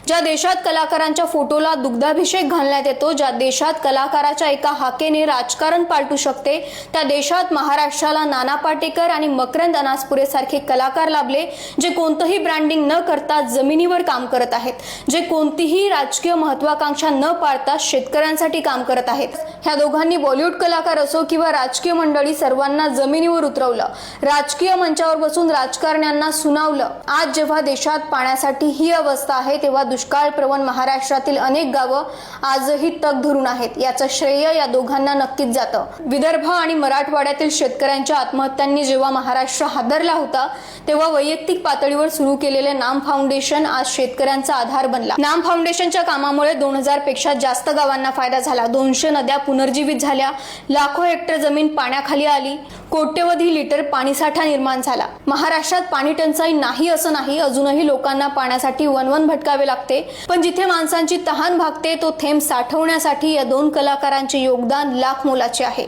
ज्या देशात कलाकारांच्या फोटोला दुग्धाभिषेक घालण्यात येतो, ज्या देशात कलाकाराच्या एका हाकेने राजकारण पालटू शकते, त्या देशात महाराष्ट्राला नाना पाटेकर आणि मकरंद अनासपुरे सारखे कलाकार लाभले, जे कोणतंही ब्रँडिंग न करता जमिनीवर काम करत आहेत, जे कोणतीही राजकीय महत्त्वाकांक्षा न पाळता शेतकऱ्यांसाठी काम करत आहेत। ह्या दोघांनी बॉलिवूड कलाकार असो किंवा राजकीय मंडळी सर्वांना जमिनीवर उतरवलं, राजकीय मंचावर बसून राजकारण्यांना सुनावलं। आज जेव्हा देशात पाण्यासाठी ही अवस्था आहे, तेव्हा दुष्काळ प्रवण महाराष्ट्रातील अनेक गावं आजही तग धरून आहेत। याचं श्रेय या दोघांना नक्कीच जातं। विदर्भ आणि मराठवाड्यातील शेतकऱ्यांच्या आत्महत्यांनी जेव्हा महाराष्ट्र हादरला होता, तेव्हा वैयक्तिक पातळीवर सुरू केलेले नाम फाउंडेशन आज शेतकऱ्यांचा आधार बनला। नाम फाउंडेशनच्या कामामुळे 2000 पेक्षा जास्त गावांना फायदा झाला, 200 नद्या पुनर्जीवित झाल्या, लाखो हेक्टर जमीन पाण्याखाली आली, कोट्यवधी लिटर पाणीसाठा निर्माण झाला। महाराष्ट्रात पाणी टंचाई नाही असं नाही, अजूनही लोकांना पाण्यासाठी वनवन भटकावे लागते, पण जिथे माणसांची तहान भागते तो थेंब साठवण्यासाठी या दोन कलाकारांचे योगदान लाख मोलाचे आहे।